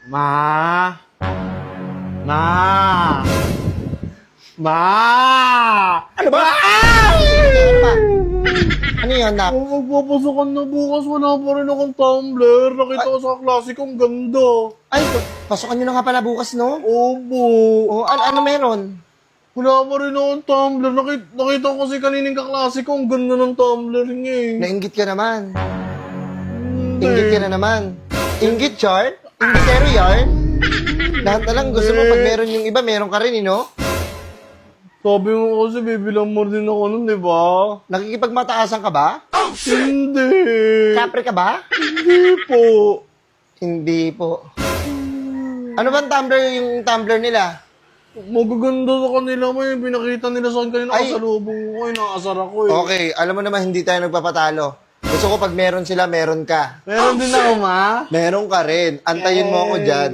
Ma! Ma! Ma! Ano ba? Ano yun, nak? Magpapasokan na bukas, wala pa rin akong tumbler. Nakita ko sa klase kong ganda. Ay, pasokan nyo na nga pala bukas, no? Opo. O, ano meron? Wala pa rin akong tumbler. Nakita ko kasi kanining kaklase ko, ang ganda ng tumbler niya eh. Nainggit ka naman. Hindi. Inggit ka na naman. Inggit, Char? Inggitero yarn? Lahat na lang gusto mo pag meron yung iba, meron ka rin, no? Sabi mo kasi bibilang mo din ako nun, di ba? Nakikipagmataasan ka ba? Hindi. Kapre ka ba? Hindi po. Hindi po. Ano bang yung tumbler nila? Magaganda sa kanila mo yung pinakita nila sa akin kanina. Ay. Kasalubong ko kayo, nakasar ako eh. Okay, alam mo naman hindi tayo nagpapatalo. Gusto ko pag meron sila, meron ka. Meron din ako, ma. Meron ka rin. Antayin mo ako dyan.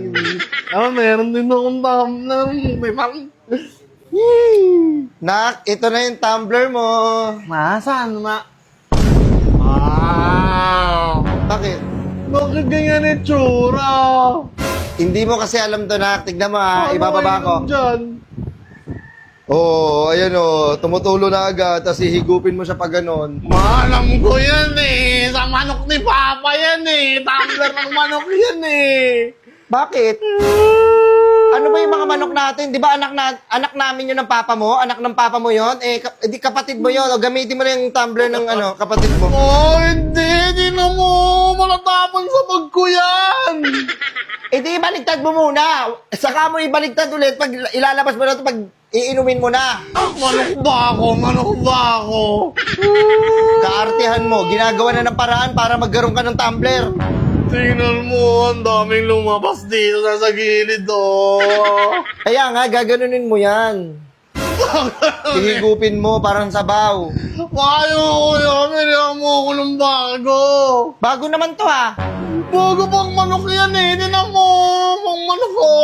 Meron din akong tumbler. May pang... Nak, ito na yung tumbler mo. Ma, saan, ma? Wow! Bakit? Bakit ganyan itsura? Hindi mo kasi alam to, Nak. Tignan mo ha, Ano ibababa yun ko. dyan? Oo, ayan o. Tumutulo na agad, tapos hihigupin mo siya pag ganon. Ma, alam ko yan eh. Sa manok ni Papa yan eh. Tumbler ng manok yan eh. Bakit? Ano ba yung mga manok natin? Di ba anak namin yun ng papa mo? Anak ng papa mo yun? Di kapatid mo yun. O gamitin mo na yung tumbler ng kapatid mo. Oh, hindi. Di na mo. Malatapon sa bag ko yan. Di ibaligtad mo muna. Saka mo ibaligtad ulit pag ilalabas mo na ito pag iinumin mo na. Manok ba ako? Manok ba ako? Kaartihan mo. Ginagawa na ng paraan para magkaroon ka ng tumbler. Tingnan mo, ang daming lumabas dito sa gilid, oh. Kaya nga, gaganunin mo yan. Ihigupin mo parang sabaw. Ayaw ko yan. Bilihan mo ako ng bago. Bago naman to ha. Bago pang manok yan eh. Tingnan mo. Pang manok ko.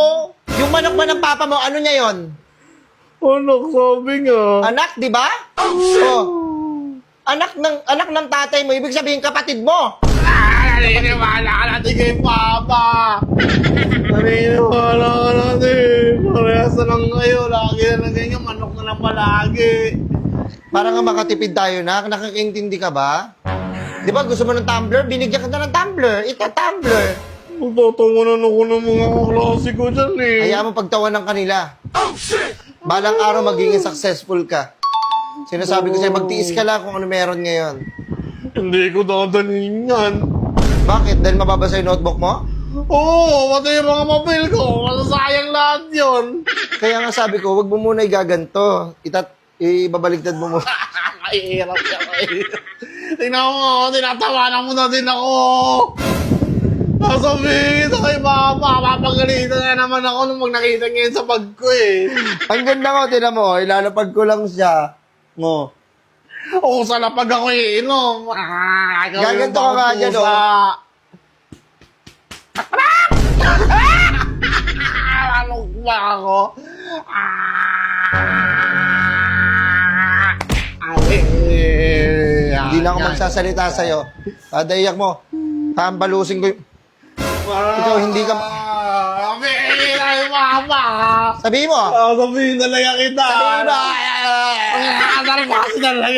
Yung manok ba ng papa mo, ano niya yon? Anak, sabi nga. Anak, di ba? Oh. Anak ng tatay mo, ibig sabihin kapatid mo. Naniniwala ka natin kay Papa. Naniniwala ka natin. Parehas na lang kayo. Lagi na lang ganyan. Manok na lang palagi. Para nga makatipid tayo, Nak. Nakakaintindi ka ba? Di ba gusto mo ng tumbler? Binigyan ka na ng tumbler. Ito, tumbler. Magtatawanan ako ng mga kaklase ko dyan eh. Hayaan mo pagtawanan kanila. Balang araw magiging successful ka. Sinasabi ko sa'yo, magtiis ka lang kung ano meron ngayon. Hindi ko dadalhin yan. Bakit? Dahil mababasa yung notebook mo? Oo, pati yung mga papel ko. Masasayang lahat yun. Kaya nga sabi ko, wag mo muna igaganto. Ibabaligtad mo muna. Mahirap ka eh. Tingnan mo, tinatawanan mo na din ako. Sasabihin ito kay Papa, papagalitan na naman ako nung nakita niya yun sa bag ko eh. Ang ganda ko, tinan mo, ilalapag ko lang siya. Mo. Oo, sa lapag ako iinom. Gaganto ka nga dyan, oh. Ano ba ako? Hindi na ako magsasalita sa'yo. Dadayak mo. Hambalusin ko yung... Ikaw, hindi ka... Sabihin na yung Papa. Sabihin mo. Sabihin na lang kita. Sabihin mo. Sabihin na lang.